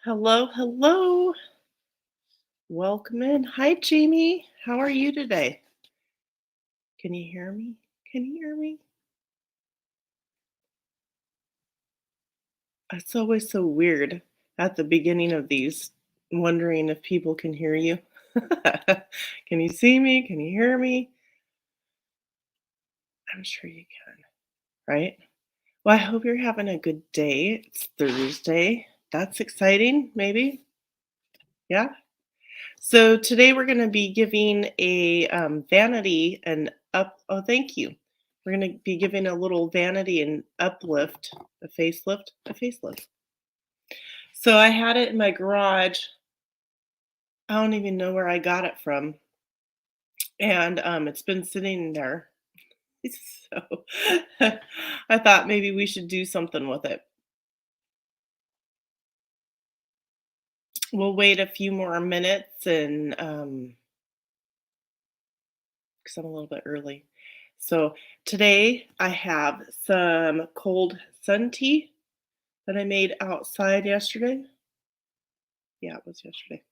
Hello, hello. Welcome in. Hi, Jamie. How are you today? Can you hear me? Can you hear me? It's always so weird at the beginning of these, wondering if people can hear you. Can you see me? Can you hear me? I'm sure you can, right? Well, I hope you're having a good day. It's Thursday. That's exciting, maybe. Yeah. So today we're going to be giving a vanity and up. Oh, thank you. We're going to be giving a little vanity and uplift, a facelift. So I had it in my garage. I don't even know where I got it from, and it's been sitting there. So I thought maybe we should do something with it. We'll wait a few more minutes and because I'm a little bit early. So today I have some cold sun tea that I made outside yesterday. Yeah, it was yesterday.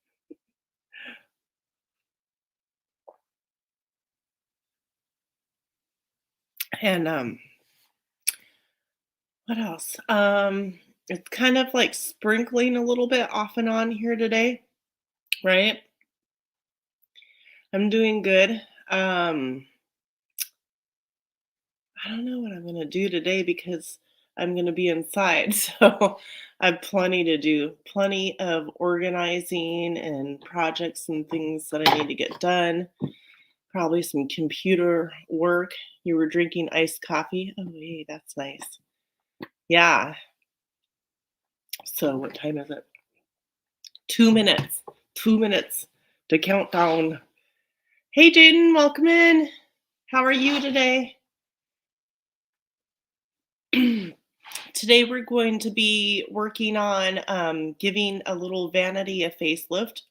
And what else? It's kind of like sprinkling a little bit off and on here today, right? I'm doing good. I don't know what I'm gonna do today because I'm gonna be inside. So I have plenty to do, plenty of organizing and projects and things that I need to get done. Probably some computer work. You were drinking iced coffee. Oh, hey, that's nice. Yeah. So what time is it? 2 minutes. 2 minutes to count down. Hey, Jaden, welcome in. How are you today? Today we're going to be working on giving a little vanity a facelift.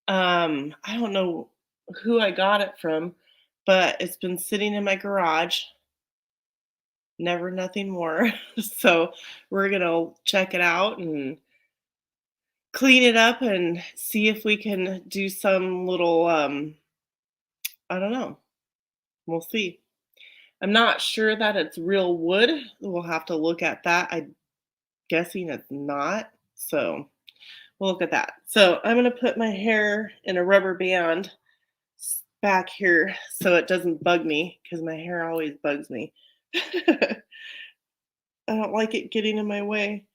I don't know who I got it from, but it's been sitting in my garage. Never, nothing more. So we're gonna check it out and clean it up and see if we can do some little I don't know. We'll see. I'm not sure that it's real wood. We'll have to look at that. I'm guessing it's not. So we'll look at that. So I'm gonna put my hair in a rubber band back here so it doesn't bug me because my hair always bugs me. I don't like it getting in my way.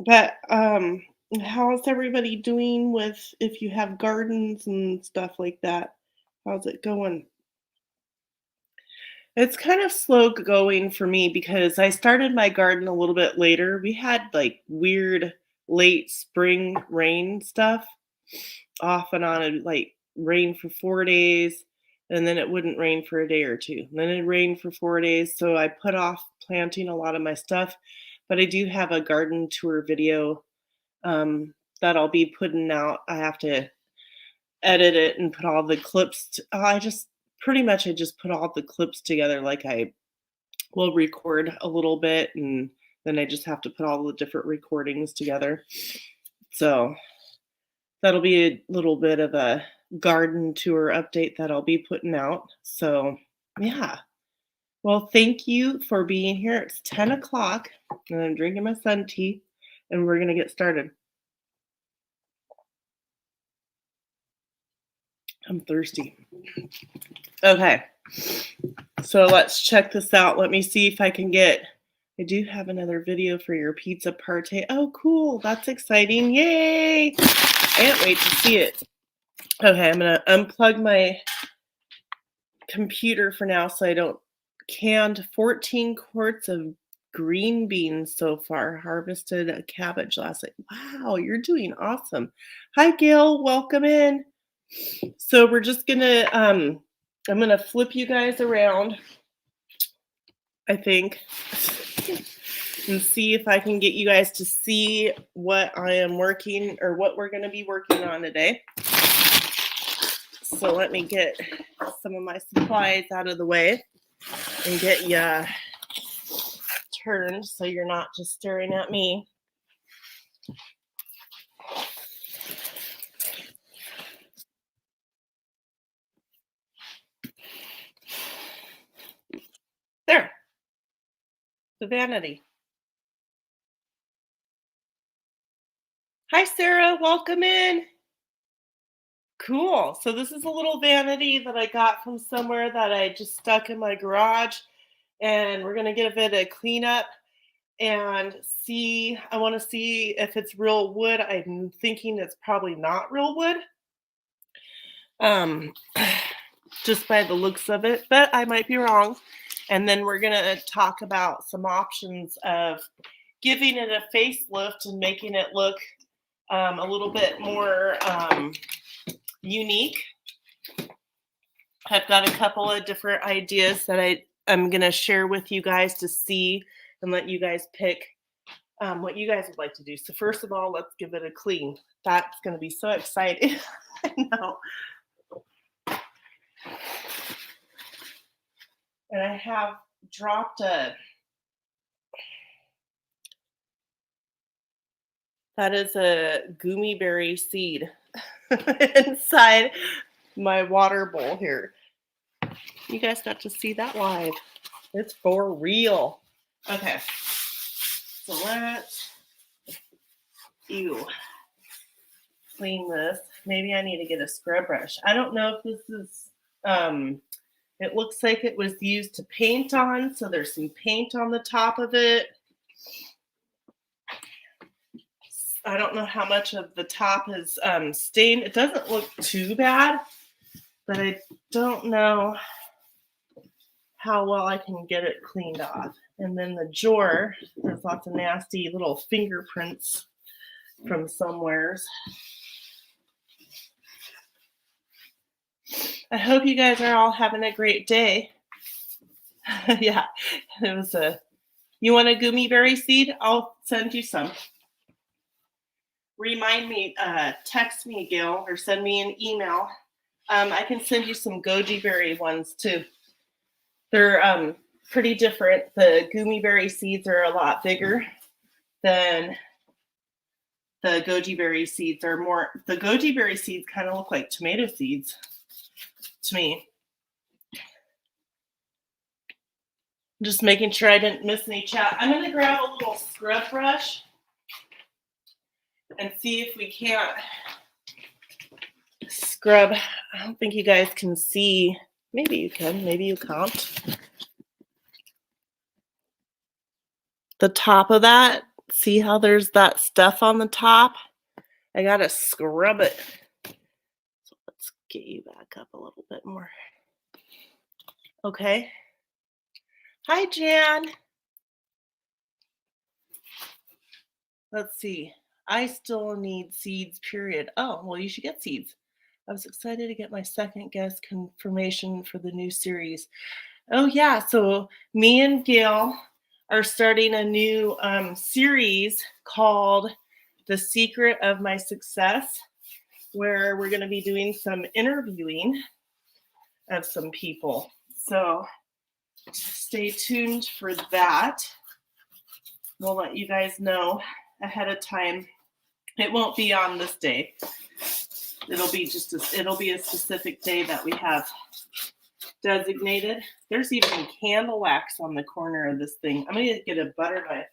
But how's everybody doing with if you have gardens and stuff like that? How's it going? It's kind of slow going for me because I started my garden a little bit later. We had like weird late spring rain stuff off and on. It like rain for 4 days and then it wouldn't rain for a day or two. And then it rained for 4 days. So I put off planting a lot of my stuff. But I do have a garden tour video that I'll be putting out. I have to edit it and put all the clips. I just put all the clips together. Like I will record a little bit, and then I just have to put all the different recordings together. So that'll be a little bit of a garden tour update that I'll be putting out. So yeah. Well, thank you for being here. It's 10 o'clock, and I'm drinking my sun tea, and we're gonna get started. I'm thirsty. Okay, so let's check this out. Let me see if I can get. I do have another video for your pizza party. Oh, cool. That's exciting. Yay. I can't wait to see it. Okay, I'm going to unplug my computer for now so I don't canned 14 quarts of green beans so far. Harvested a cabbage last night. Wow, you're doing awesome. Hi, Gail. Welcome in. So we're just going to I'm going to flip you guys around, I think, and see if I can get you guys to see what I am working or what we're going to be working on today. So let me get some of my supplies out of the way and get you turned so you're not just staring at me. There, the Vanity. Hi, Sarah. Welcome in. Cool. So this is a little vanity that I got from somewhere that I just stuck in my garage, and we're gonna give it a cleanup and see. I want to see if it's real wood. I'm thinking it's probably not real wood, um, just by the looks of it, but I might be wrong. And then we're gonna talk about some options of giving it a facelift and making it look a little bit more unique. I've got a couple of different ideas that I'm going to share with you guys to see and let you guys pick what you guys would like to do. So first of all, let's give it a clean. That's going to be so exciting. I know. And I have dropped that is a gummy berry seed inside my water bowl here. You guys got to see that live. It's for real. Okay. So let's clean this. Maybe I need to get a scrub brush. I don't know if this is it looks like it was used to paint on, so there's some paint on the top of it. I don't know how much of the top is stained. It doesn't look too bad, but I don't know how well I can get it cleaned off. And then the drawer, there's lots of nasty little fingerprints from somewheres. I hope you guys are all having a great day. Yeah, it was you want a gummy berry seed? I'll send you some. Remind me, text me, Gail, or send me an email. I can send you some goji berry ones too. They're pretty different. The gummy berry seeds are a lot bigger than the goji berry seeds. Are more. The goji berry seeds kind of look like tomato seeds to me. Just making sure I didn't miss any chat. I'm going to grab a little scrub brush and see if we can't scrub. I don't think you guys can see. Maybe you can, maybe you can't. The top of that, see how there's that stuff on the top? I gotta scrub it. So let's get you back up a little bit more. Okay. Hi, Jan. Let's see. I still need seeds, period. Oh, well, you should get seeds. I was excited to get my second guest confirmation for the new series. Oh, yeah. So me and Gail are starting a new series called The Secret of My Success, where we're going to be doing some interviewing of some people. So stay tuned for that. We'll let you guys know ahead of time. It won't be on this day. It'll be a specific day that we have designated. There's even candle wax on the corner of this thing. I'm gonna get a butter knife.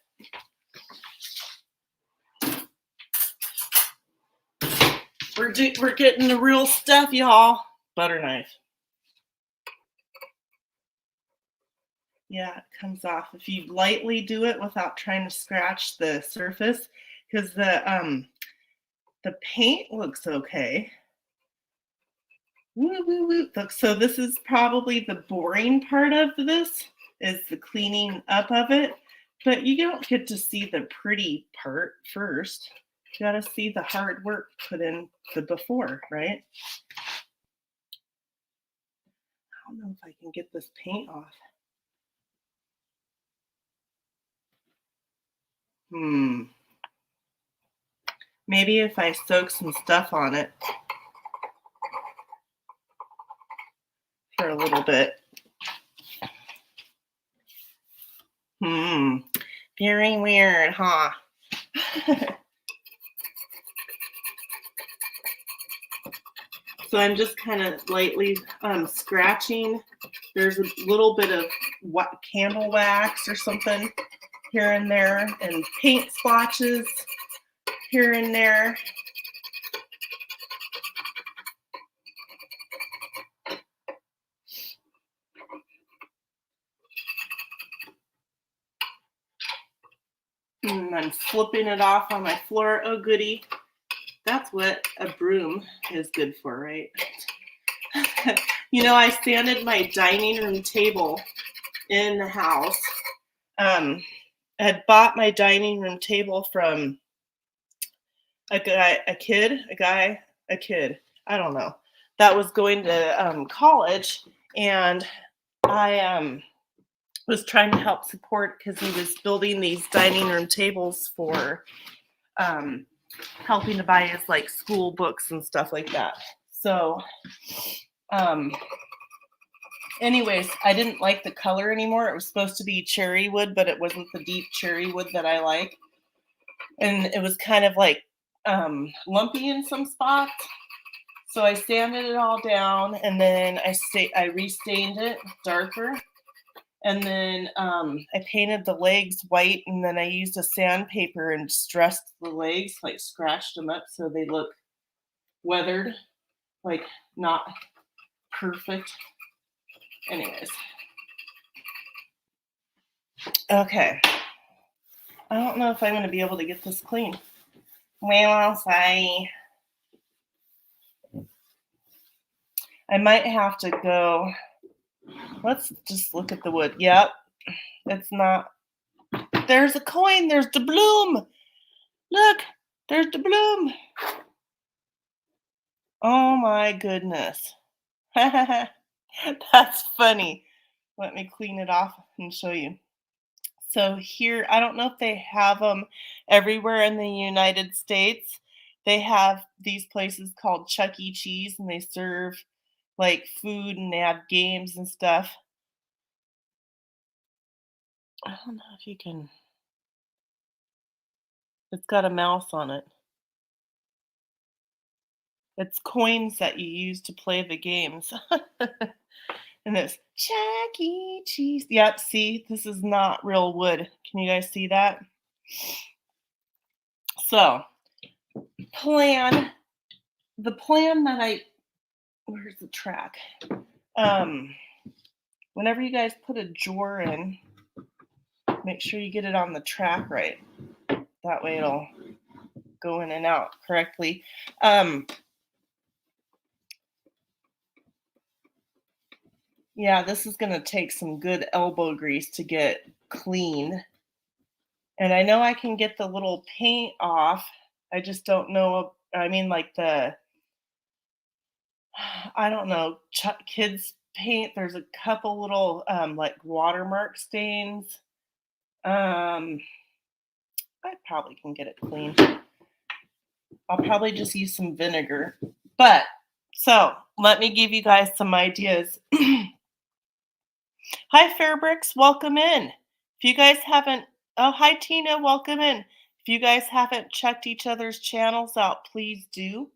We're getting the real stuff, y'all. Butter knife. Yeah, it comes off if you lightly do it without trying to scratch the surface, because the paint looks okay. Woo, woo, woo. So this is probably the boring part of this, is the cleaning up of it. But you don't get to see the pretty part first. You got to see the hard work put in the before, right? I don't know if I can get this paint off. Maybe if I soak some stuff on it for a little bit. Very weird, huh? So I'm just kind of lightly scratching. There's a little bit of candle wax or something here and there, and paint splotches here and there. And I'm flipping it off on my floor. Oh, goody. That's what a broom is good for, right? You know, I sanded my dining room table in the house. I had bought my dining room table from a kid, I don't know, that was going to college, and I was trying to help support because he was building these dining room tables for helping to buy his like school books and stuff like that. So anyways, I didn't like the color anymore. It was supposed to be cherry wood, but it wasn't the deep cherry wood that I like. And it was kind of like lumpy in some spots. So I sanded it all down, and then I restained it darker. And then I painted the legs white, and then I used a sandpaper and stressed the legs, like scratched them up so they look weathered, like not perfect. Anyways. Okay. I don't know if I'm going to be able to get this clean. Well, I'll say. I might have to go. Let's just look at the wood. Yep. It's not. There's a coin. There's the bloom. Look. There's the bloom. Oh my goodness. That's funny. Let me clean it off and show you. So here, I don't know if they have them everywhere in the United States. They have these places called Chuck E. Cheese, and they serve like food, and they have games and stuff. I don't know if you can. It's got a mouse on it. It's coins that you use to play the games. And it's Chuck E. Cheese. Yep, see, this is not real wood. Can you guys see that? So, the plan that where's the track? Whenever you guys put a drawer in, make sure you get it on the track right. That way it'll go in and out correctly. Yeah, this is going to take some good elbow grease to get clean. And I know I can get the little paint off. I just don't know. I mean, like I don't know, kids paint. There's a couple little like watermark stains. I probably can get it clean. I'll probably just use some vinegar. But so let me give you guys some ideas. Hi, Fairbricks, welcome in. If you guys haven't, oh, hi, Tina, welcome in. If you guys haven't checked each other's channels out, please do.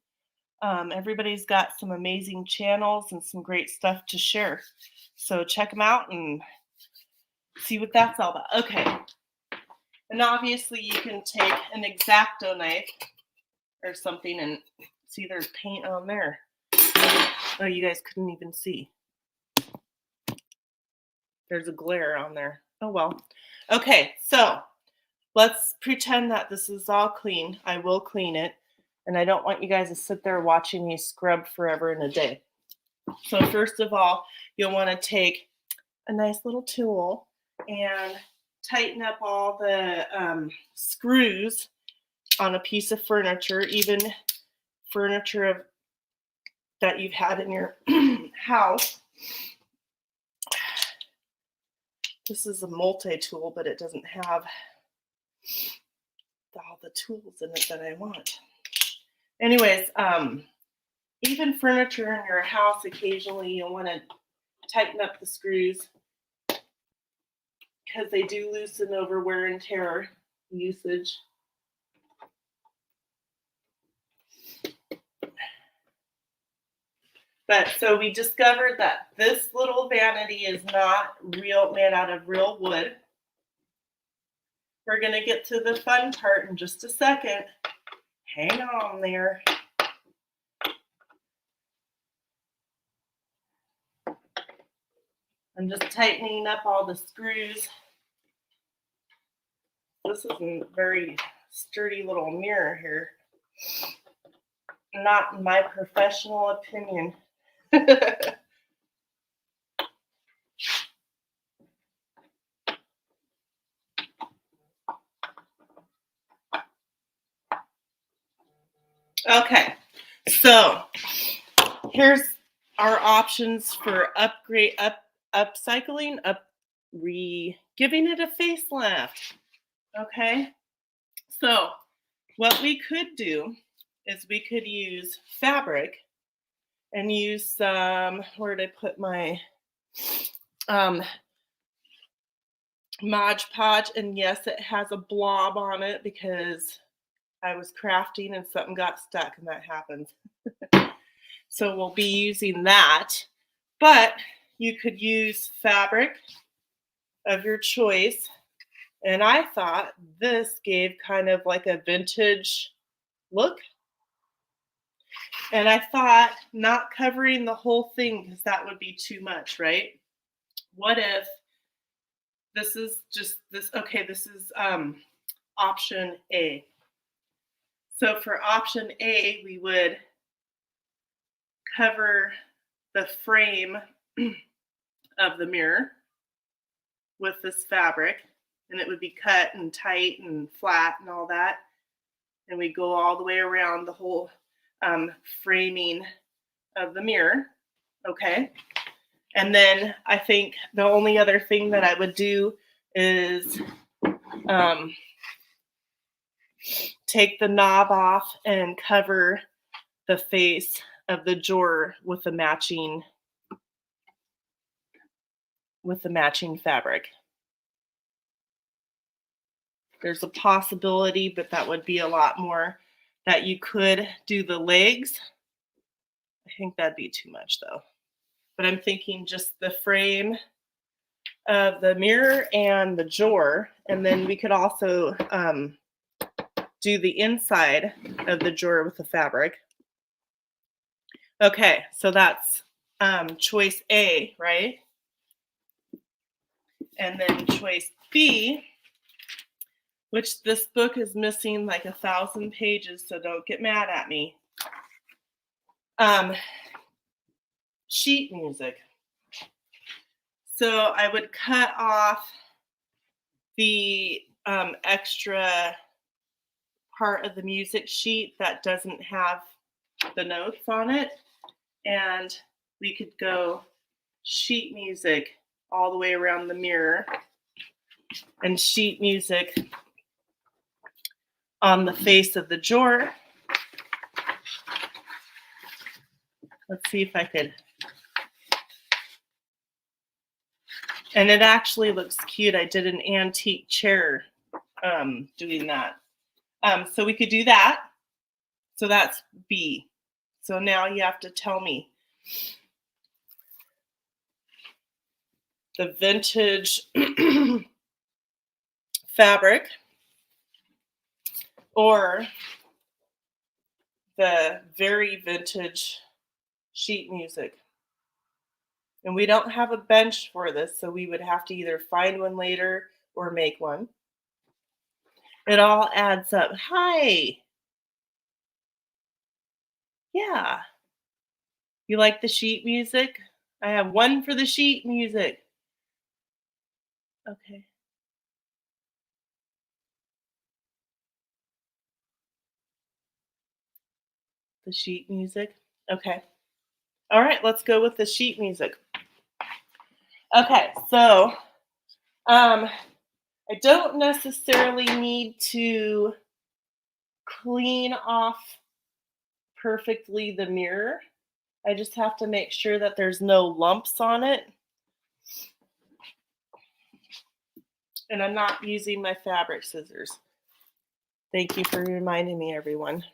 Everybody's got some amazing channels and some great stuff to share. So check them out and see what that's all about. Okay. And obviously you can take an X-Acto knife or something and see there's paint on there. Oh, you guys couldn't even see. There's a glare on there. Oh, well. Okay, so let's pretend that this is all clean. I will clean it. And I don't want you guys to sit there watching me scrub forever in a day. So first of all, you'll want to take a nice little tool and tighten up all the screws on a piece of furniture, even furniture that you've had in your house. This is a multi-tool, but it doesn't have all the tools in it that I want. Anyways, even furniture in your house, occasionally you'll want to tighten up the screws because they do loosen over wear and tear usage. But so we discovered that this little vanity is not real, made out of real wood. We're going to get to the fun part in just a second. Hang on there. I'm just tightening up all the screws. This is a very sturdy little mirror here. Not in my professional opinion. Okay, so here's our options for upcycling, giving it a facelift. Okay, so what we could do is we could use fabric and use some, where did I put my Mod Podge? And yes, it has a blob on it because I was crafting and something got stuck, and that happens. So we'll be using that, but you could use fabric of your choice. And I thought this gave kind of like a vintage look. And I thought not covering the whole thing, because that would be too much, right? What if this is just this? Okay, this is option A. So for option A, we would cover the frame of the mirror with this fabric, and it would be cut and tight and flat and all that. And we go all the way around the whole framing of the mirror. Okay. And then I think the only other thing that I would do is take the knob off and cover the face of the drawer with the matching fabric. There's a possibility, but that would be a lot more, that you could do the legs. I think that'd be too much though. But I'm thinking just the frame of the mirror and the drawer, and then we could also do the inside of the drawer with the fabric. Okay, so that's choice A, right? And then choice B, which this book is missing like 1,000 pages, so don't get mad at me. Sheet music. So I would cut off the extra part of the music sheet that doesn't have the notes on it, and we could go sheet music all the way around the mirror and sheet music on the face of the drawer. Let's see if I could. And it actually looks cute. I did an antique chair doing that. So we could do that. So that's B. So now you have to tell me the vintage fabric or the very vintage sheet music. And we don't have a bench for this, so we would have to either find one later or make one. It all adds up. Hi. Yeah. You like the sheet music? I have one for the sheet music. Okay. The sheet music. Okay. All right, let's go with the sheet music. Okay, so I don't necessarily need to clean off perfectly the mirror. I just have to make sure that there's no lumps on it. And I'm not using my fabric scissors. Thank you for reminding me, everyone.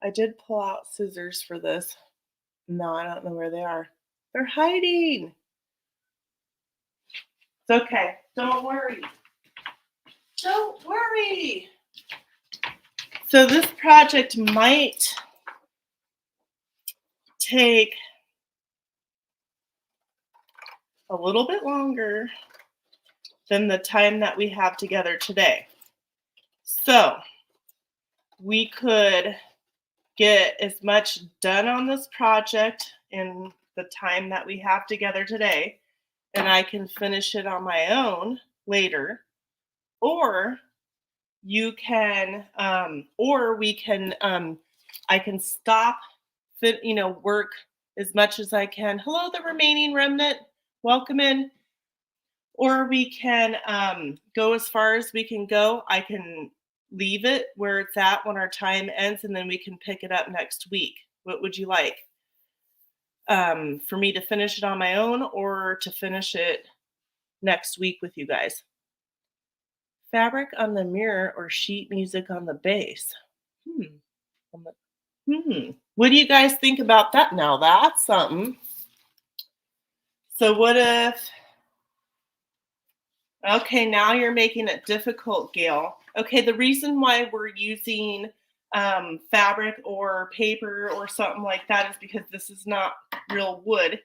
I did pull out scissors for this. No, I don't know where they are. They're hiding. It's okay. Don't worry. Don't worry. So this project might take a little bit longer than the time that we have together today. So we could get as much done on this project in the time that we have together today, and I can finish it on my own later, or you can, or we can, I can stop, work as much as I can. Hello, the remaining remnant. Welcome in. Or we can go as far as we can go. I can leave it where it's at when our time ends, and then we can pick it up next week. What would you like? For me to finish it on my own or to finish it next week with you guys? Fabric on the mirror or sheet music on the base? Hmm. What do you guys think about that? Now that's something. So what if, okay, now you're making it difficult, Gail. Okay, the reason why we're using fabric or paper or something like that is because this is not real wood.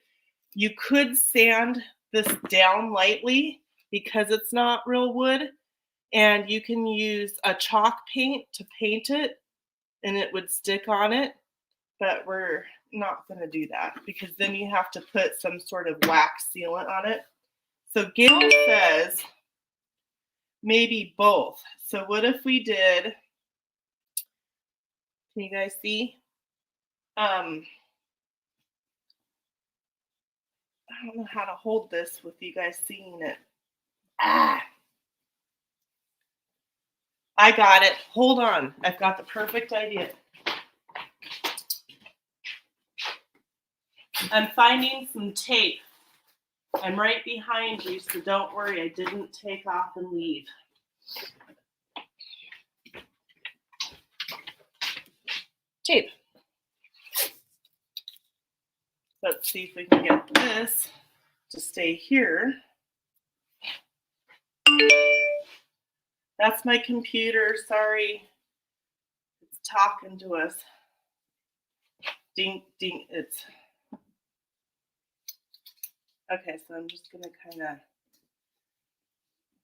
You could sand this down lightly because it's not real wood, and you can use a chalk paint to paint it and it would stick on it, but we're not going to do that because then you have to put some sort of wax sealant on it. So Gail says maybe both. So what if we did, can you guys see? I don't know how to hold this with you guys seeing it. Ah, I got it. Hold on. I've got the perfect idea. I'm finding some tape. I'm right behind you, so don't worry. I didn't take off and leave. Tape. Let's see if we can get this to stay here. That's my computer. Sorry. It's talking to us. Ding, ding. It's okay. So I'm just going to kind of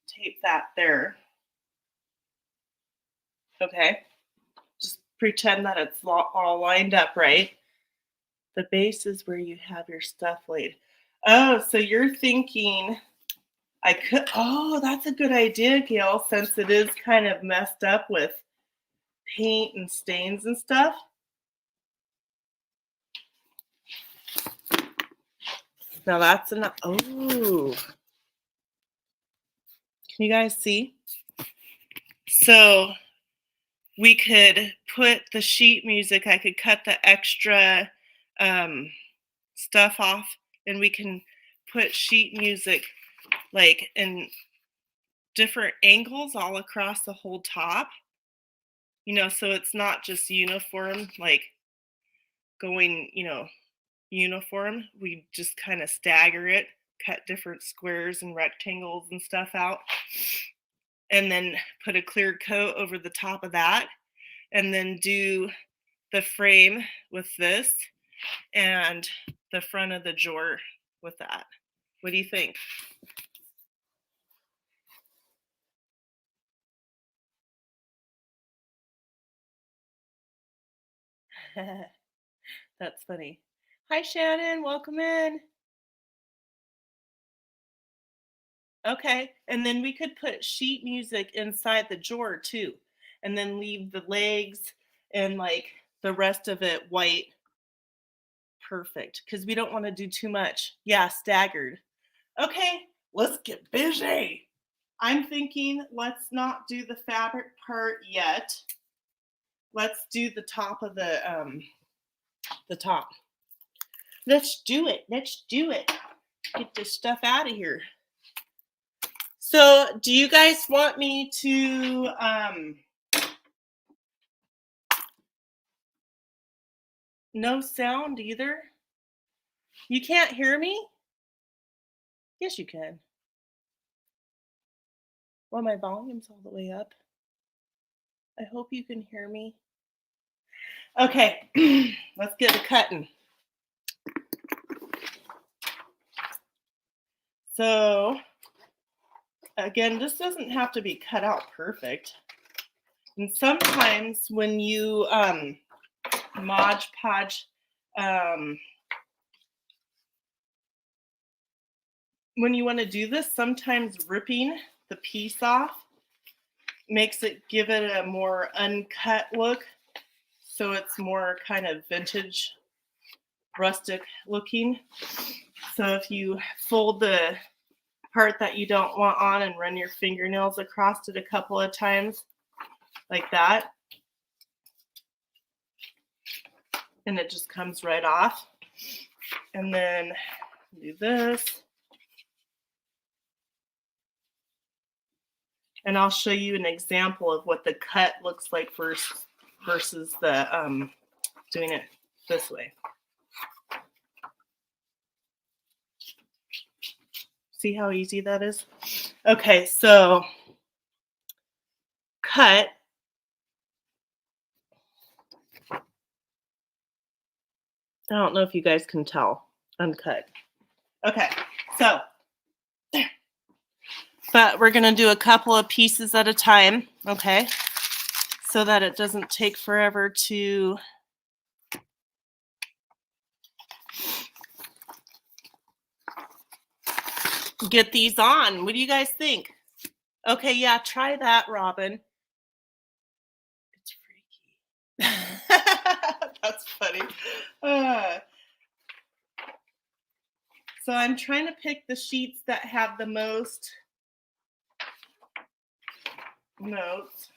tape that there. Okay. Just pretend that it's all lined up, right? The base is where you have your stuff laid. Oh, so you're thinking I could, oh, that's a good idea, Gail, since it is kind of messed up with paint and stains and stuff. Now that's enough. Oh, can you guys see? So we could put the sheet music, I could cut the extra stuff off, and we can put sheet music like in different angles all across the whole top, so it's not just uniform, like going, uniform. We just kind of stagger it, cut different squares and rectangles and stuff out, and then put a clear coat over the top of that, and then do the frame with this and the front of the drawer with that. What do you think? That's funny. Hi, Shannon. Welcome in. Okay. And then we could put sheet music inside the drawer too, and then leave the legs and like the rest of it white. Perfect. Because we don't want to do too much. Yeah, staggered. Okay. Let's get busy. I'm thinking let's not do the fabric part yet. Let's do the top of the top. Let's do it. Let's do it. Get this stuff out of here. So, do you guys want me to no sound either? You can't hear me? Yes, you can. Well, my volume's all the way up. I hope you can hear me. Okay, let's get to cutting. So, again, this doesn't have to be cut out perfect. And sometimes when you Mod Podge, when you want to do this, sometimes ripping the piece off makes it give it a more uncut look. So it's more kind of vintage, rustic looking. So if you fold the part that you don't want on and run your fingernails across it a couple of times like that, and it just comes right off. And then do this. And I'll show you an example of what the cut looks like versus the doing it this way. See how easy that is? Okay, so cut. I don't know if you guys can tell. Uncut. Okay, so, but we're going to do a couple of pieces at a time, okay? So that it doesn't take forever to get these on. What do you guys think? Okay, yeah, try that, Robin. It's freaky. That's funny. So I'm trying to pick the sheets that have the most notes.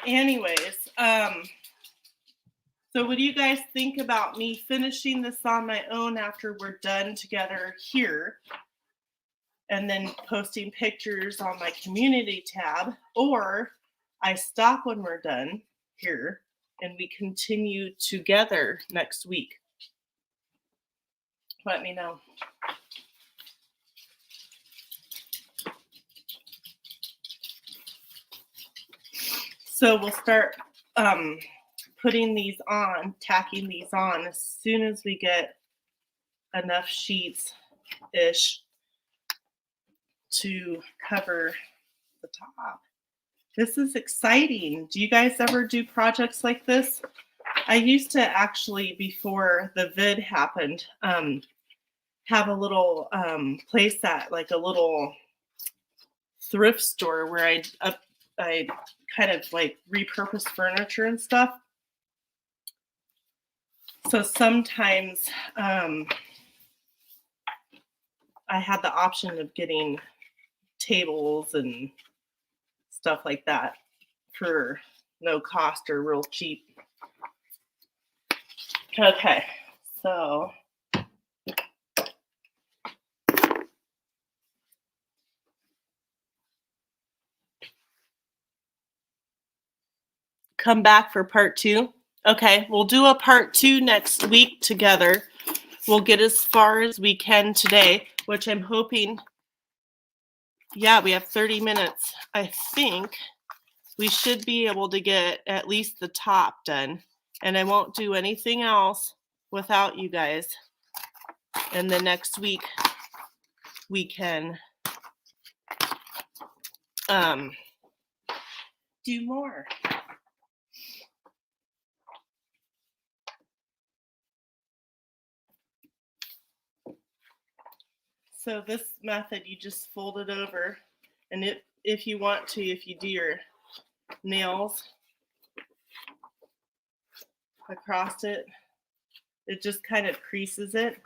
Anyways, so what do you guys think about me finishing this on my own after we're done together here, and then posting pictures on my community tab, or I stop when we're done here and we continue together next week? Let me know. So we'll start putting these on, tacking these on as soon as we get enough sheets-ish to cover the top. This is exciting. Do you guys ever do projects like this? I used to actually, before the vid happened, have a little place at like a little thrift store where I kind of like repurpose furniture and stuff. So sometimes I had the option of getting tables and stuff like that for no cost or real cheap. Okay, so come back for part 2. Okay, we'll do a part 2 next week together. We'll get as far as we can today, which I'm hoping, yeah, we have 30 minutes. I think we should be able to get at least the top done, and I won't do anything else without you guys. And the next week we can do more. So this method, you just fold it over, and if you want to, if you do your nails across it, it just kind of creases it,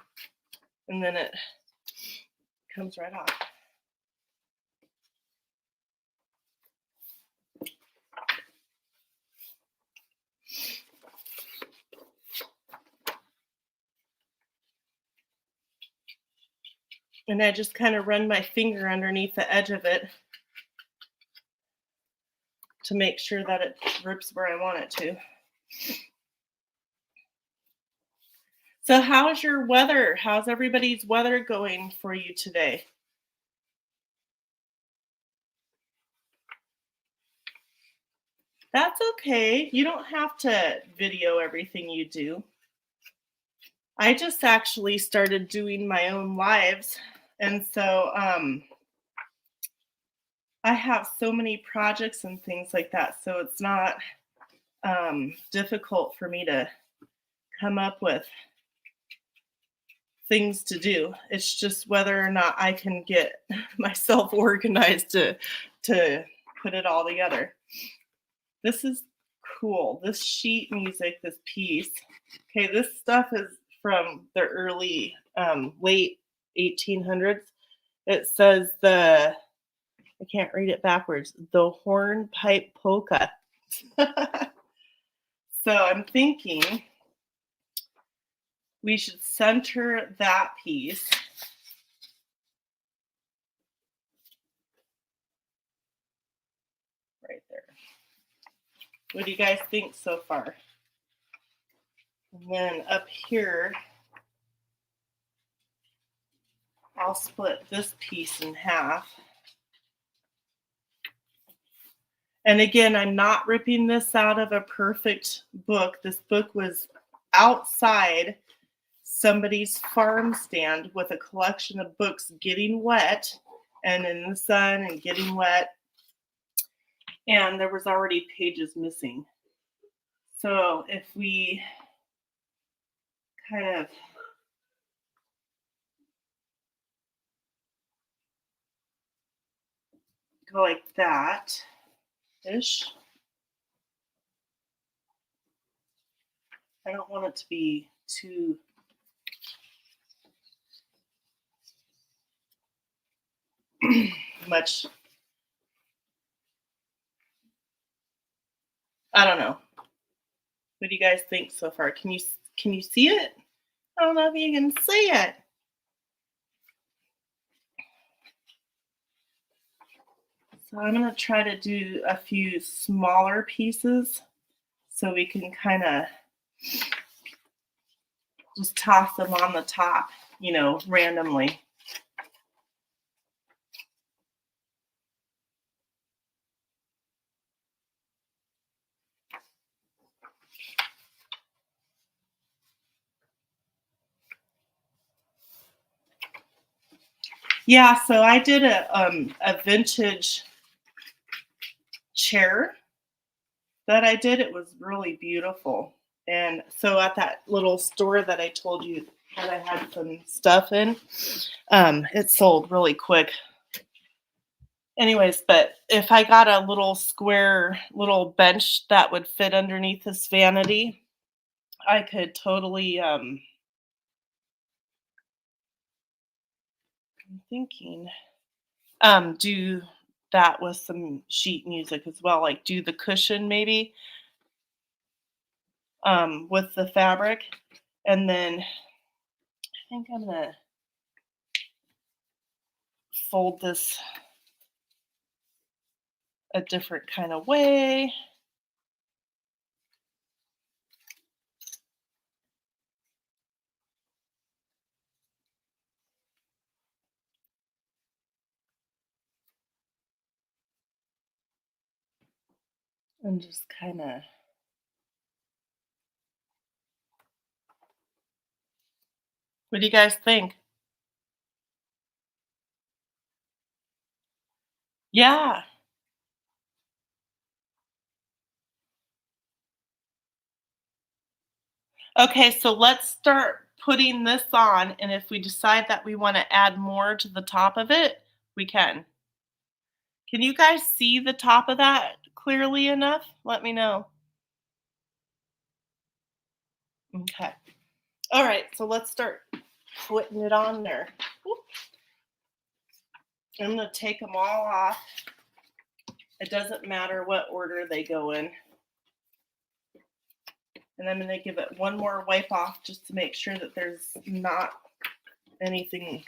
and then it comes right off. And I just kind of run my finger underneath the edge of it to make sure that it rips where I want it to. So how's your weather? How's everybody's weather going for you today? That's okay. You don't have to video everything you do. I just actually started doing my own lives. And so I have so many projects and things like that. So it's not difficult for me to come up with things to do. It's just whether or not I can get myself organized to put it all together. This is cool. This sheet music, this piece. Okay, this stuff is from the early late 1800s. It says I can't read it backwards. The hornpipe polka. So I'm thinking we should center that piece right there. What do you guys think so far? And then up here, I'll split this piece in half. And again, I'm not ripping this out of a perfect book. This book was outside somebody's farm stand with a collection of books getting wet and in the sun and getting wet. And there was already pages missing. So if we kind of go like that ish, I don't want it to be too much. I don't know. What do you guys think so far? Can you see it? I don't know if you can see it. So I'm going to try to do a few smaller pieces so we can kind of just toss them on the top, randomly. Yeah, so I did a vintage chair that I did. It was really beautiful. And so at that little store that I told you that I had some stuff in, it sold really quick. Anyways, but if I got a little square little bench that would fit underneath this vanity, I could totally I'm thinking do that with some sheet music as well, like do the cushion maybe with the fabric, and then I think I'm gonna fold this a different kind of way. And just kind of, what do you guys think? Yeah. Okay, so let's start putting this on, and if we decide that we want to add more to the top of it, we can. Can you guys see the top of that clearly enough? Let me know. Okay. All right, so let's start putting it on there. Whoop. I'm going to take them all off. It doesn't matter what order they go in. And I'm going to give it one more wipe off just to make sure that there's not anything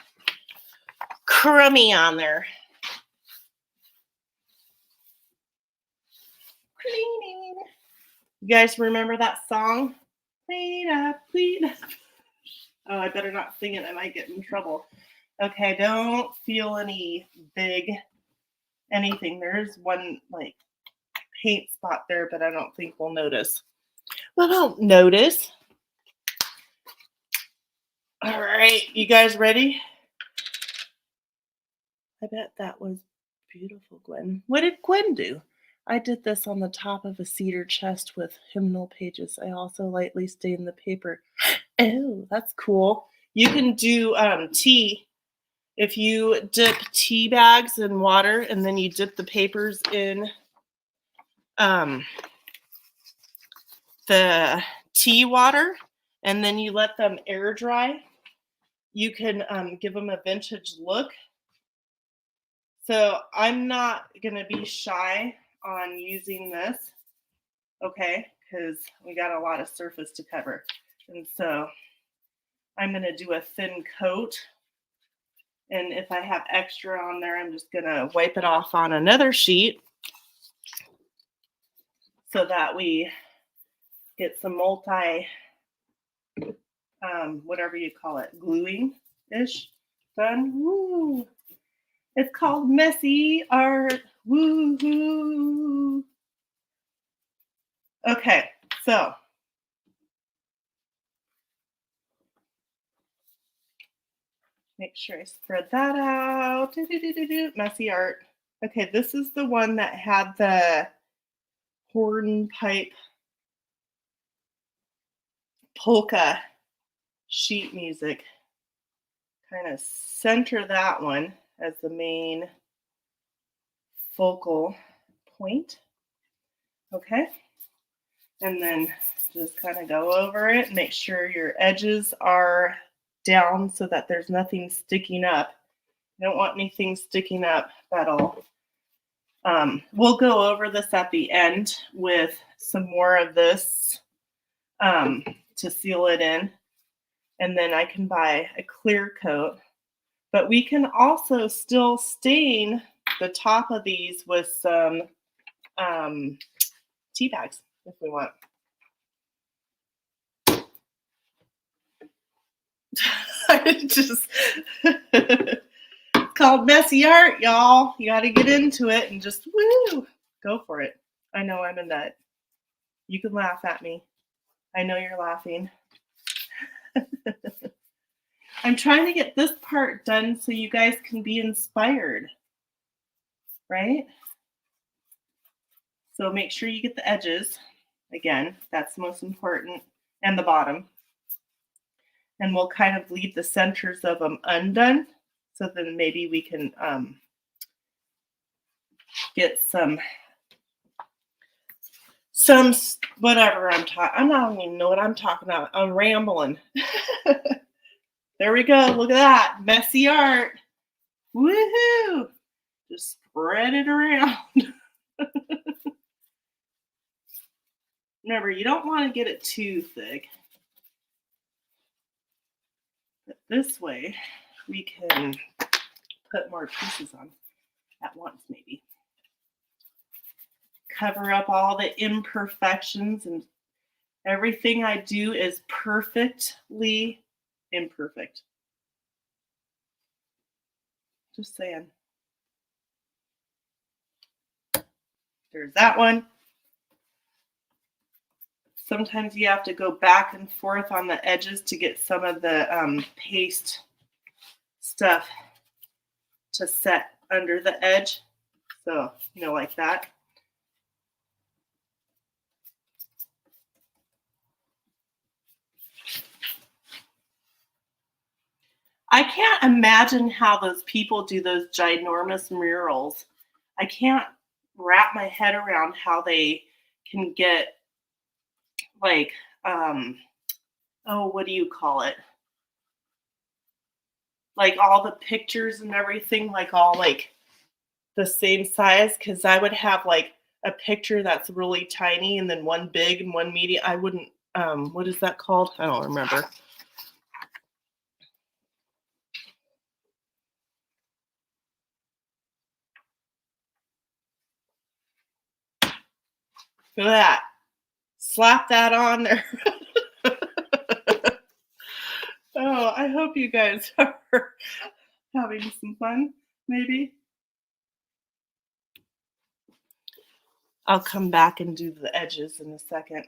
crummy on there. Cleaning. You guys remember that song? Clean up, clean up. Oh, I better not sing it. I might get in trouble. Okay, don't feel any big anything. There's one like paint spot there, but I don't think we'll notice. Well, don't notice. All right, you guys ready? I bet that was beautiful, Gwen. What did Gwen do? I did this on the top of a cedar chest with hymnal pages. I also lightly stained the paper. Oh, that's cool. You can do tea. If you dip tea bags in water and then you dip the papers in the tea water and then you let them air dry, you can give them a vintage look. So I'm not going to be shy on using this, okay, because we got a lot of surface to cover. And so I'm going to do a thin coat. And if I have extra on there, I'm just going to wipe it off on another sheet so that we get some whatever you call it, gluing-ish done. Woo! It's called messy art. Woo-hoo! Okay, so make sure I spread that out. Messy art. Okay, this is the one that had the hornpipe polka sheet music. Kind of center that one as the main focal point. Okay, and then just kind of go over it. Make sure your edges are down so that there's nothing sticking up. You don't want anything sticking up. That'll we'll go over this at the end with some more of this to seal it in, and then I can buy a clear coat. But we can also still stain the top of these with some tea bags if we want. Just it's called messy art, y'all. You got to get into it and just woo, go for it. I know I'm a nut. You can laugh at me. I know you're laughing. I'm trying to get this part done so you guys can be inspired, right? So make sure you get the edges. Again, that's most important, and the bottom. And we'll kind of leave the centers of them undone, so then maybe we can get some whatever I'm talking. I don't even know what I'm talking about. I'm rambling. There we go. Look at that. Messy art. Woohoo! Just spread it around. Remember, you don't want to get it too thick. But this way, we can put more pieces on at once, maybe. Cover up all the imperfections, and everything I do is perfectly imperfect. Just saying. There's that one. Sometimes you have to go back and forth on the edges to get some of the paste stuff to set under the edge. So, like that. I can't imagine how those people do those ginormous murals. I can't wrap my head around how they can get like, what do you call it? Like all the pictures and everything, like all like the same size. Because I would have like a picture that's really tiny and then one big and one medium. I wouldn't, what is that called? I don't remember. Look at that. Slap that on there. Oh So I hope you guys are having some fun, maybe. I'll come back and do the edges in a second.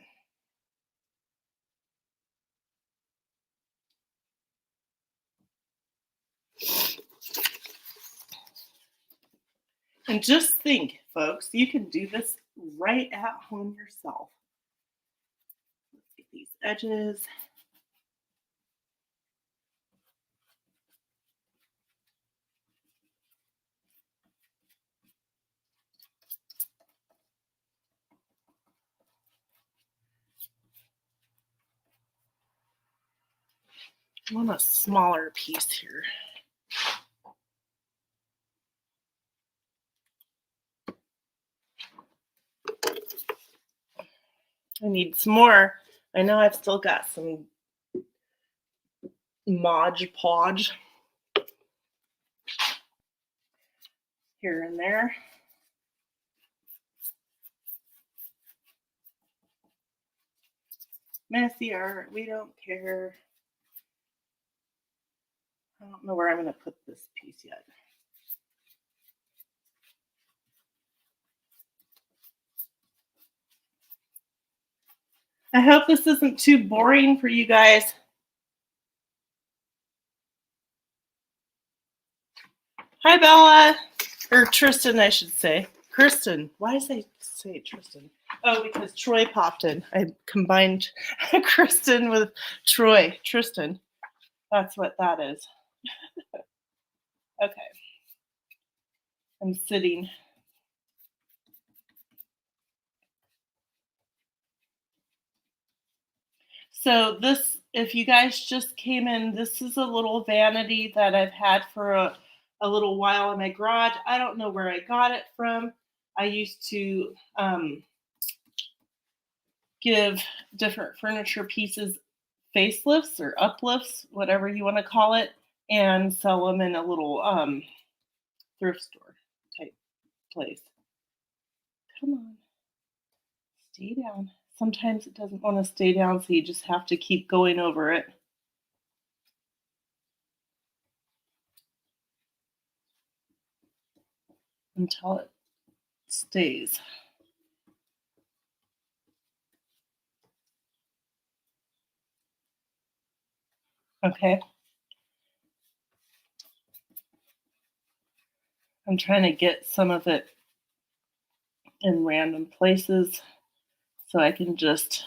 And just think, folks, you can do this right at home yourself. Let's get these edges. I want a smaller piece here. I need some more. I know I've still got some Mod Podge here and there. Messy art, we don't care. I don't know where I'm going to put this piece yet. I hope this isn't too boring for you guys. Hi, Bella. Or Tristan, I should say. Kristen. Why did I say Tristan? Oh, because Troy popped in. I combined Kristen with Troy. Tristan. That's what that is. Okay. I'm sitting. So this, if you guys just came in, this is a little vanity that I've had for a little while in my garage. I don't know where I got it from. I used to give different furniture pieces facelifts or uplifts, whatever you want to call it, and sell them in a little thrift store type place. Come on, stay down. Sometimes it doesn't want to stay down, so you just have to keep going over it. Until it stays. Okay. I'm trying to get some of it in random places so I can just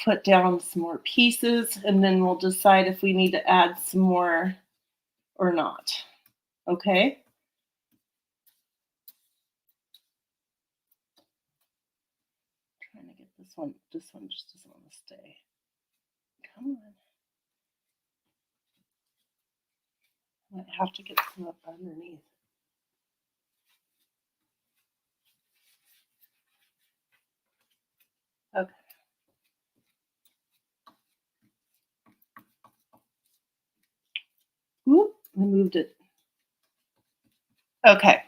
put down some more pieces, and then we'll decide if we need to add some more or not. Okay? Trying to get this one. This one just doesn't want to stay. Come on. I have to get some up underneath. Okay. Whoop, I moved it. Okay.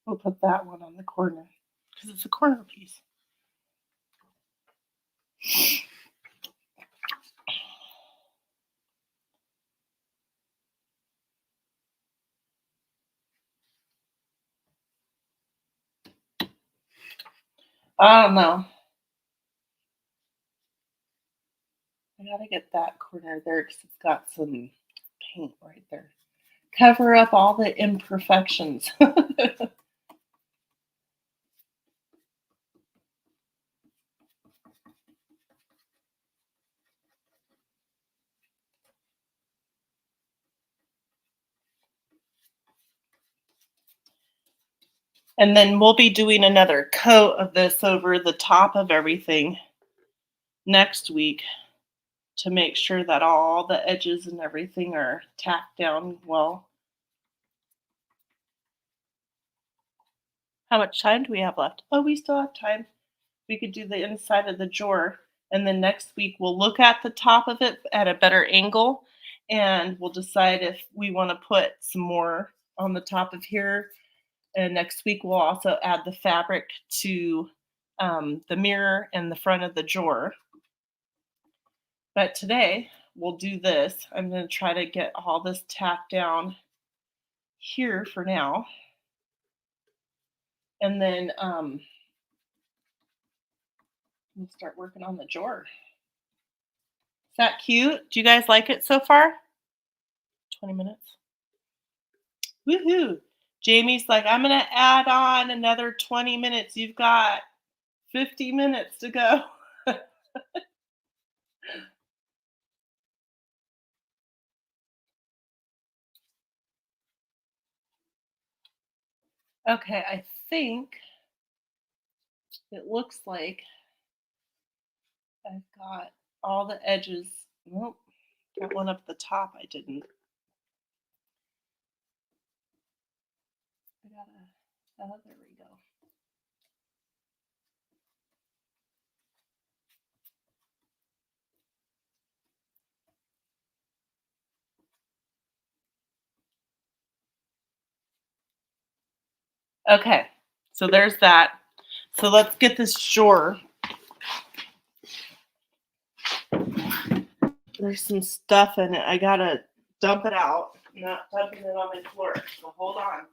We'll put that one on the corner because it's a corner piece. I don't know. I gotta get that corner there because it's got some paint right there. Cover up all the imperfections. And then we'll be doing another coat of this over the top of everything next week to make sure that all the edges and everything are tacked down well. How much time do we have left? Oh, we still have time. We could do the inside of the drawer And then next week we'll look at the top of it at a better angle and we'll decide if we want to put some more on the top of here. And next week we'll also add the fabric to the mirror and the front of the drawer. But today we'll do this. I'm going to try to get all this tacked down here for now. And then we'll start working on the drawer. Is that cute? Do you guys like it so far? 20 minutes. Woohoo. Jamie's like, I'm going to add on another 20 minutes. You've got 50 minutes to go. Okay, I think it looks like I've got all the edges. Nope, got one up the top. I didn't. I gotta, oh, there we go. Okay, so there's that. So let's get this drawer. There's some stuff in it. I gotta dump it out. I'm not dumping it on my floor. So hold on.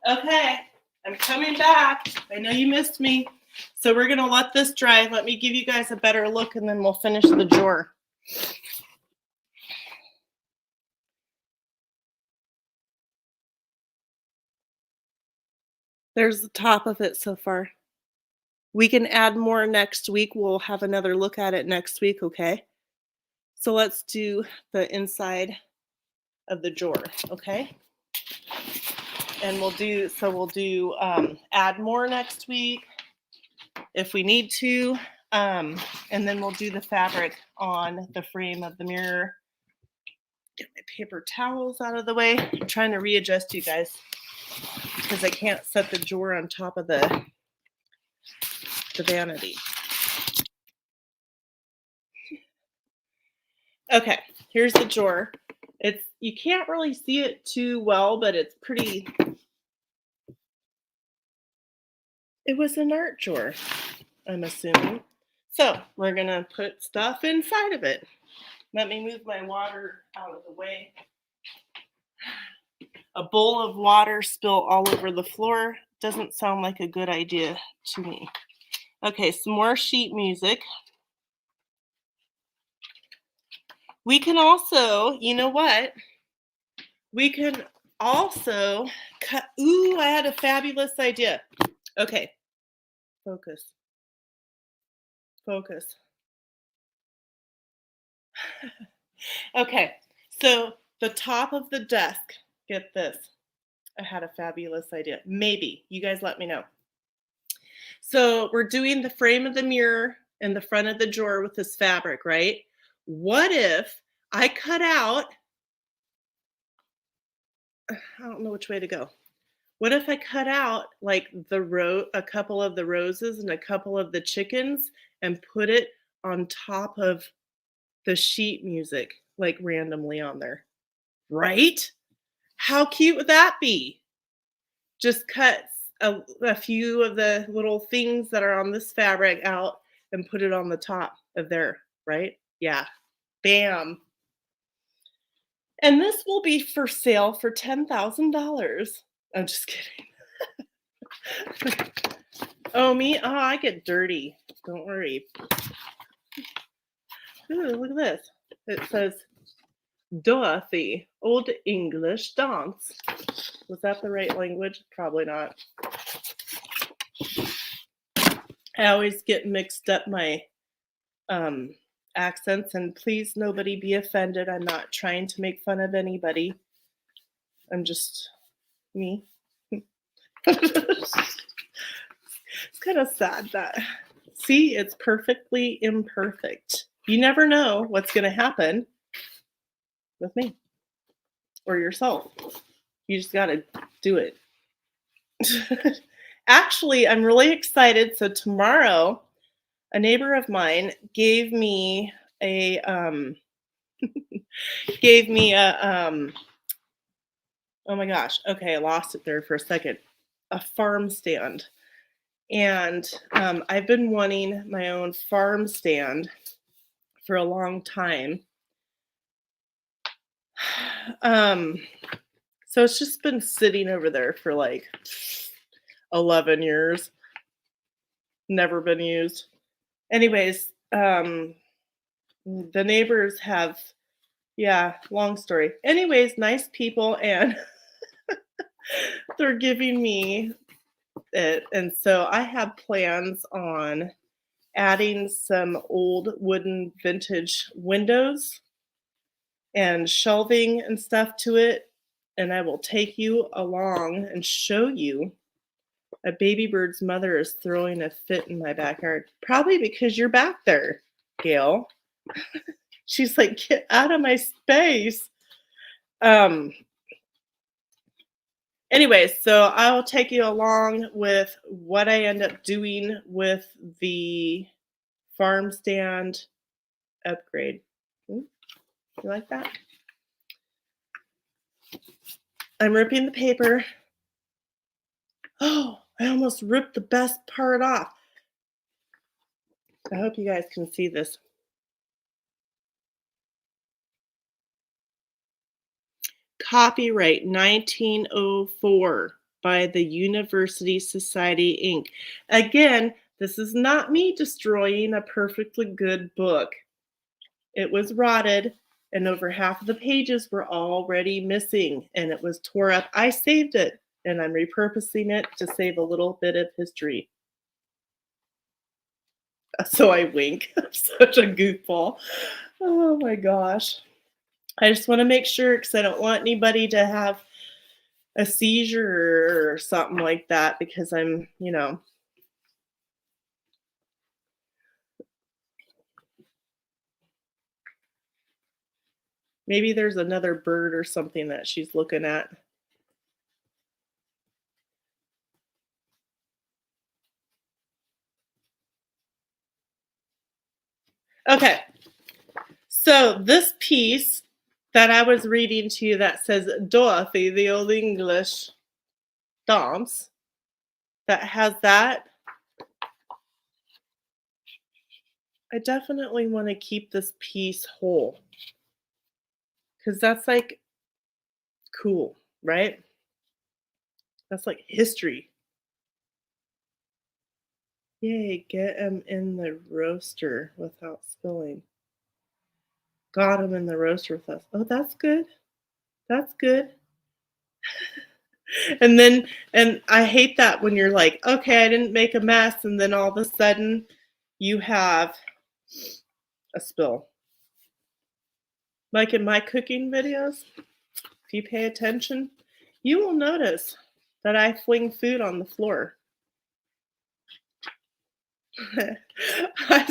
Okay, I'm coming back. I know you missed me. So we're gonna let this dry. Let me give you guys a better look and then we'll finish the drawer. There's the top of it so far. We can add more next week. We'll have another look at it next week, okay? So let's do the inside of the drawer, okay? And we'll do add more next week if we need to. And then we'll do the fabric on the frame of the mirror. Get my paper towels out of the way. I'm trying to readjust you guys because I can't set the drawer on top of the vanity. Okay, here's the drawer. You can't really see it too well, but it's pretty. It was an art drawer, I'm assuming. So we're gonna put stuff inside of it. Let me move my water out of the way. A bowl of water spill all over the floor doesn't sound like a good idea to me. Okay, some more sheet music. We can also, you know what? We can also cut. Ooh, I had a fabulous idea. Okay, focus. Focus. Okay, so the top of the desk, get this. I had a fabulous idea. Maybe. You guys let me know. So we're doing the frame of the mirror and the front of the drawer with this fabric, right? What if I cut out, I don't know which way to go. What if I cut out like a couple of the roses and a couple of the chickens and put it on top of the sheet music, like randomly on there, right? How cute would that be? Just cut a few of the little things that are on this fabric out and put it on the top of there, right? Yeah. Bam. And this will be for sale for $10,000. I'm just kidding. Oh, me? Oh, I get dirty. Don't worry. Ooh, look at this. It says Dorothy, Old English Dance. Was that the right language? Probably not. I always get mixed up my accents, and please nobody be offended. I'm not trying to make fun of anybody. I'm just me. It's kind of sad that, see, it's perfectly imperfect. You never know what's going to happen. with me or yourself. You just got to do it. Actually, I'm really excited. So tomorrow, a neighbor of mine a gave me a oh my gosh. Okay, I lost it there for a second. A farm stand. And I've been wanting my own farm stand for a long time. Um, so it's just been sitting over there for like 11 years, never been used. Anyways, the neighbors have, yeah, long story. Anyways, nice people, and they're giving me it. And so I have plans on adding some old wooden vintage windows and shelving and stuff to it. And I will take you along and show you. A baby bird's mother is throwing a fit in my backyard. Probably because you're back there, Gail. She's like, get out of my space. Anyways, so I will take you along with what I end up doing with the farm stand upgrade. You like that? I'm ripping the paper. Oh, I almost ripped the best part off. I hope you guys can see this. Copyright 1904 by the University Society Inc. Again, this is not me destroying a perfectly good book. It was rotted, and over half of the pages were already missing, and it was tore up. I saved it, and I'm repurposing it to save a little bit of history. So I wink. I'm such a goofball. Oh my gosh. I just want to make sure because I don't want anybody to have a seizure or something like that because I'm, maybe there's another bird or something that she's looking at. Okay. So this piece that I was reading to you that says Dorothy, the Old English Dance, that has that. I definitely want to keep this piece whole because that's like cool, right? That's like history. Yay, get them in the roaster without spilling. Got them in the roaster with us. Oh, that's good. That's good. And I hate that when you're like, okay, I didn't make a mess, and then all of a sudden you have a spill. Like in my cooking videos, if you pay attention, you will notice that I fling food on the floor.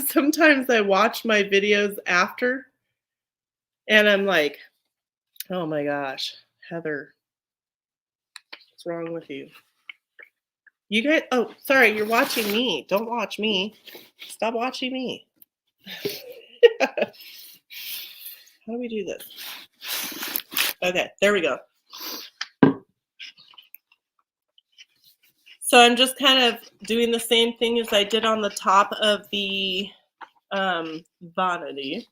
Sometimes I watch my videos after and I'm like, oh my gosh, Heather, what's wrong with you? You guys, oh, sorry, you're watching me. Don't watch me. Stop watching me. How do we do this? Okay, there we go. So I'm just kind of doing the same thing as I did on the top of the Vanity.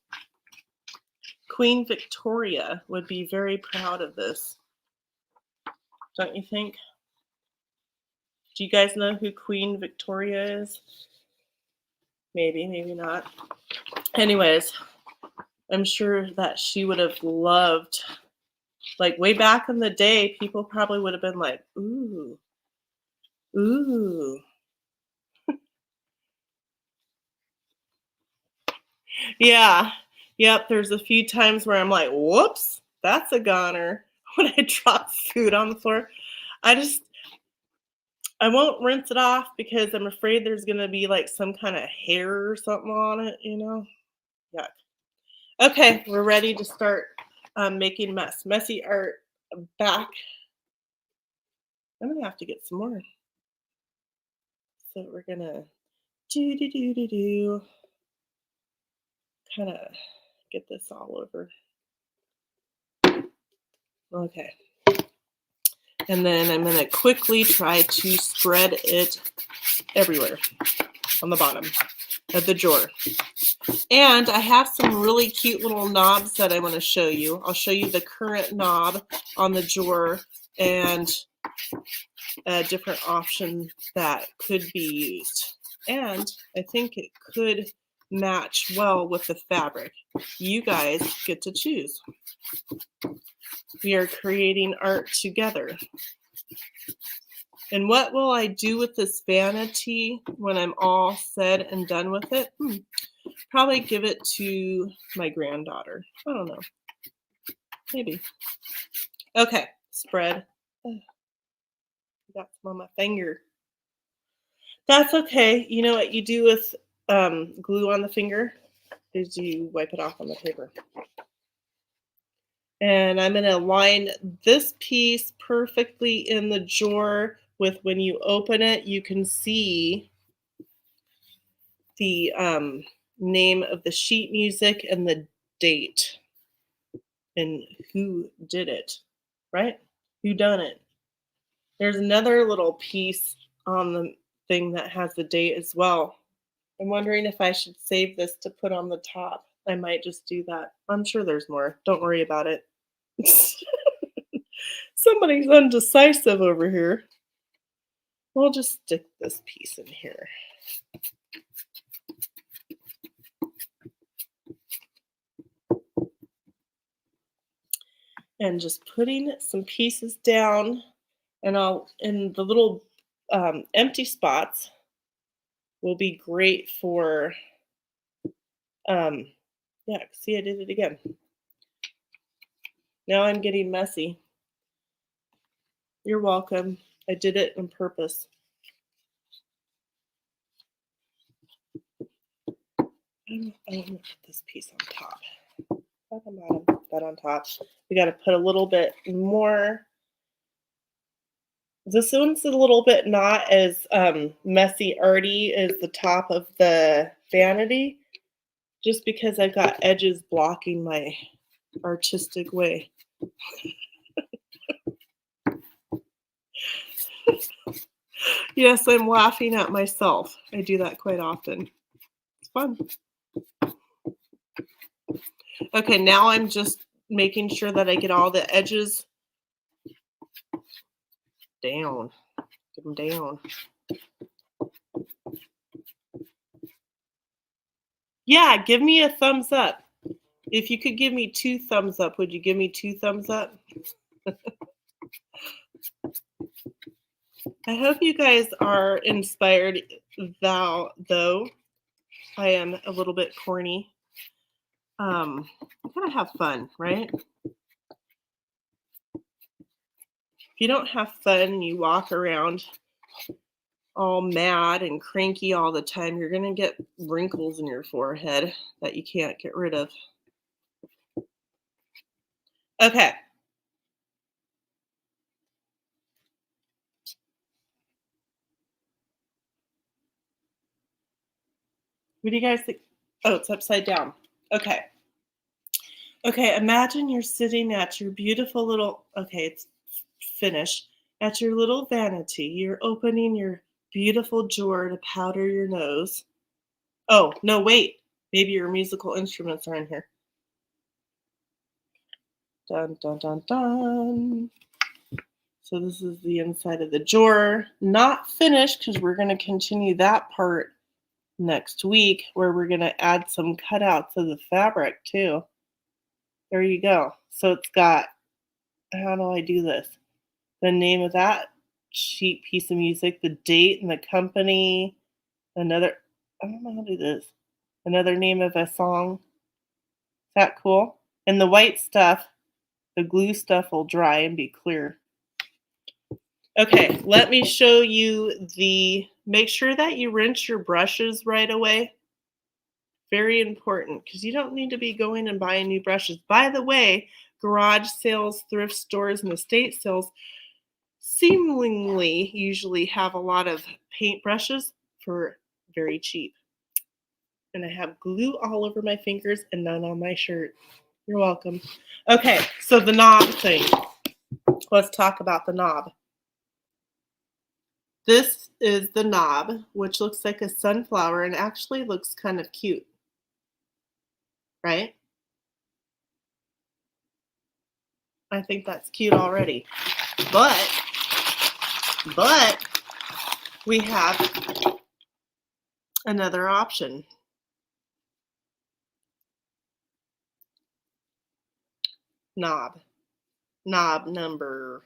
Queen Victoria would be very proud of this. Don't you think? Do you guys know who Queen Victoria is? Maybe, maybe not. Anyways, I'm sure that she would have loved, like way back in the day, people probably would have been like, ooh, ooh. Yeah. Yep. There's a few times where I'm like, whoops, that's a goner. When I drop food on the floor, I won't rinse it off because I'm afraid there's going to be like some kind of hair or something on it, Yuck. Okay. We're ready to start making messy art back. I'm gonna have to get some more. So we're gonna do kind of get this all over. Okay. And then I'm going to quickly try to spread it everywhere on the bottom of the drawer. And I have some really cute little knobs that I want to show you. I'll show you the current knob on the drawer and a different option that could be used. And I think it could match well with the fabric. You guys get to choose. We are creating art together. And what will I do with this vanity when I'm all said and done with it? Probably give it to my granddaughter. I don't know. Maybe. Okay, spread. Got some on my finger. That's okay. You know what you do with glue on the finger is you wipe it off on the paper. And I'm going to line this piece perfectly in the drawer with when you open it, you can see the name of the sheet music and the date and who did it, right? Who done it. There's another little piece on the thing that has the date as well. I'm wondering if I should save this to put on the top. I might just do that. I'm sure there's more. Don't worry about it. Somebody's undecisive over here. We'll just stick this piece in here. And just putting some pieces down, and in the little empty spots will be great for, yeah, see, I did it again. Now I'm getting messy. You're welcome. I did it on purpose. I'm gonna put this piece on top. Bottom, that on top. We got to put a little bit more. This one's a little bit not as messy arty as the top of the vanity, just because I've got edges blocking my artistic way. Yes, I'm laughing at myself. I do that quite often. It's fun. Okay, now I'm just making sure that I get all the edges down. Get them down. Yeah, give me a thumbs up. If you could give me 2 thumbs up, would you give me 2 thumbs up? I hope you guys are inspired, though I am a little bit corny. You gotta have fun, right? If you don't have fun, you walk around all mad and cranky all the time, you're gonna get wrinkles in your forehead that you can't get rid of. Okay. What do you guys think? Oh, it's upside down. Okay. Okay, imagine you're sitting at your beautiful little, okay, it's finished. At your little vanity, you're opening your beautiful drawer to powder your nose. Oh, no, wait. Maybe your musical instruments are in here. Dun, dun, dun, dun. So this is the inside of the drawer. Not finished because we're going to continue that part next week where we're going to add some cutouts of the fabric too. There you go. So it's got, how do I do this? The name of that sheet piece of music, the date and the company, another, I don't know how to do this, another name of a song. Is that cool? And the white stuff, the glue stuff will dry and be clear. Okay, let me show you make sure that you rinse your brushes right away. Very important, because you don't need to be going and buying new brushes. By the way, garage sales, thrift stores, and estate sales seemingly usually have a lot of paintbrushes for very cheap. And I have glue all over my fingers and none on my shirt. You're welcome. Okay, so the knob thing. Let's talk about the knob. This is the knob, which looks like a sunflower and actually looks kind of cute, right? I think that's cute already. But we have another option. Knob number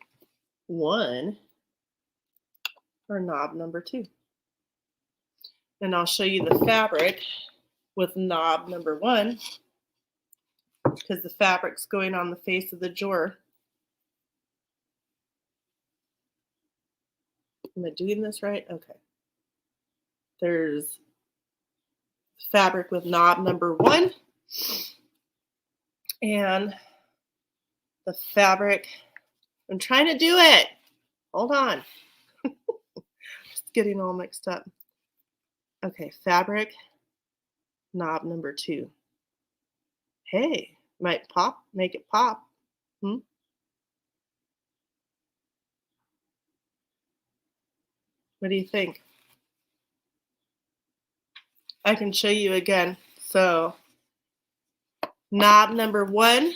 1 or knob number 2. And I'll show you the fabric with knob number 1 because the fabric's going on the face of the drawer. Am I doing this right? Okay. There's fabric with knob number 1 and the fabric. I'm trying to do it. Hold on. Just getting all mixed up. Okay, fabric, knob number 2. Hey, might pop, make it pop. What do you think? I can show you again. So, knob number 1.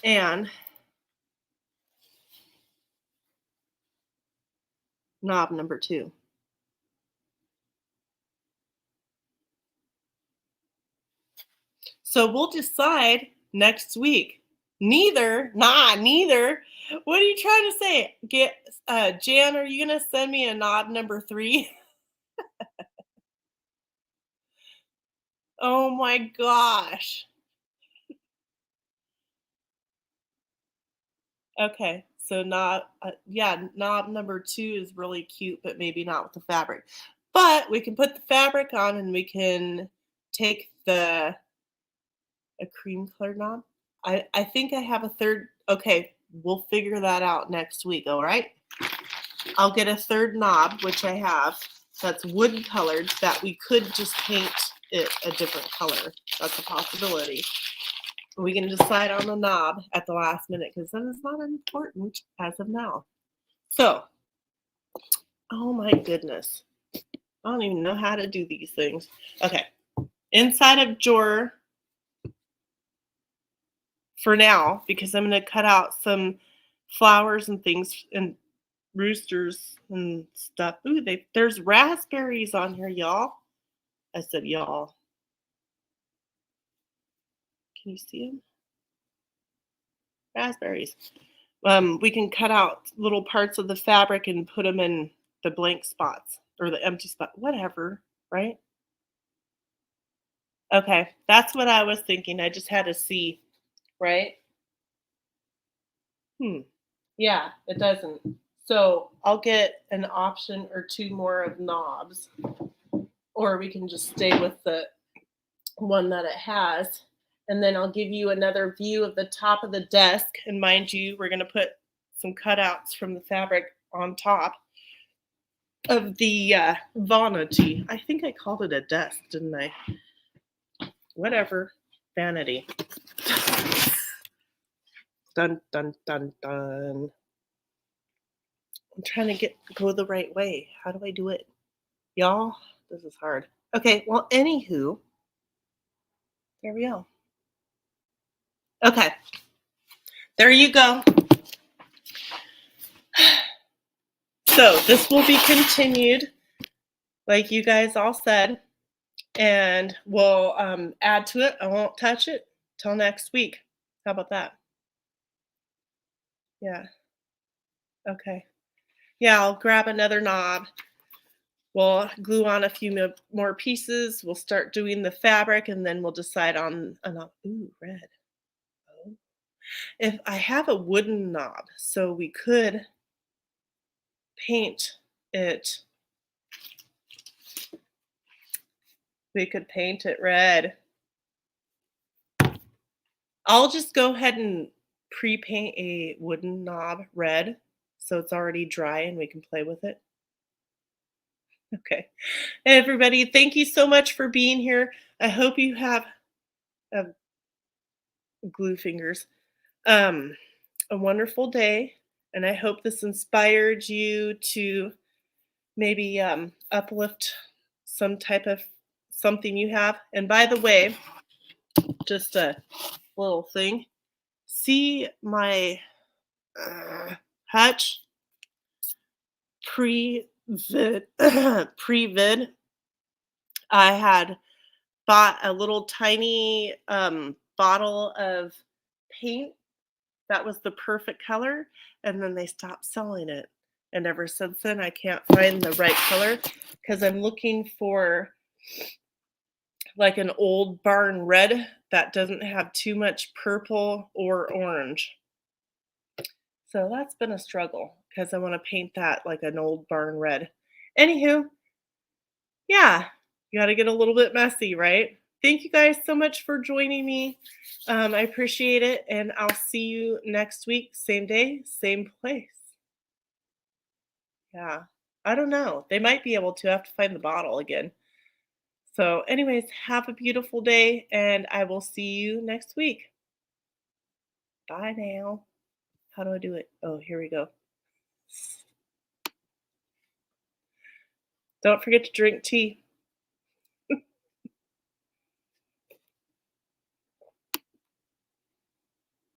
And knob number 2. So we'll decide next week. Neither. What are you trying to say? Jan, are you gonna send me a knob number 3? Oh my gosh. Okay, so knob number 2 is really cute, but maybe not with the fabric. But we can put the fabric on and we can take a cream colored knob. I think I have a third. Okay, we'll figure that out next week, all right? I'll get a third knob, which I have, that's wood colored, that we could just paint it a different color. That's a possibility. We can decide on the knob at the last minute because that is not important as of now. So, oh my goodness. I don't even know how to do these things. Okay, inside of drawer for now, because I'm going to cut out some flowers and things and roosters and stuff. Ooh, there's raspberries on here, y'all. I said y'all. Can you see them? Raspberries. We can cut out little parts of the fabric and put them in the blank spots or the empty spot, whatever, right? Okay, that's what I was thinking. I just had to see, right? Yeah, it doesn't. So I'll get an option or 2 more of knobs, or we can just stay with the one that it has. And then I'll give you another view of the top of the desk. And mind you, we're going to put some cutouts from the fabric on top of the Vanity. I think I called it a desk, didn't I? Whatever. Vanity. Dun, dun, dun, dun. I'm trying to go the right way. How do I do it? Y'all, this is hard. Okay, well, anywho, there we go. Okay, there you go. So this will be continued, like you guys all said, and we'll add to it. I won't touch it till next week. How about that? Yeah. Okay. Yeah, I'll grab another knob. We'll glue on a few more pieces. We'll start doing the fabric, and then we'll decide on a knob. Ooh, red. Oh. If I have a wooden knob, so we could paint it We could paint it red. I'll just go ahead and pre-paint a wooden knob red so it's already dry and we can play with it. Okay. Hey, everybody, thank you so much for being here. I hope you have uh, glue fingers. Um, a wonderful day, and I hope this inspired you to maybe uplift some type of something you have. And by the way, just a little thing. See my Hutch pre-vid pre-vid. I had bought a little tiny bottle of paint that was the perfect color, and then they stopped selling it. And ever since then, I can't find the right color because I'm looking for like an old barn red that doesn't have too much purple or orange. So that's been a struggle because I want to paint that like an old barn red. Anywho, yeah, you got to get a little bit messy, right? Thank you guys so much for joining me. I appreciate it, and I'll see you next week, same day, same place. Yeah, I don't know. They might be able to. I have to find the bottle again. So, anyways, have a beautiful day, and I will see you next week. Bye now. How do I do it? Oh, here we go. Don't forget to drink tea.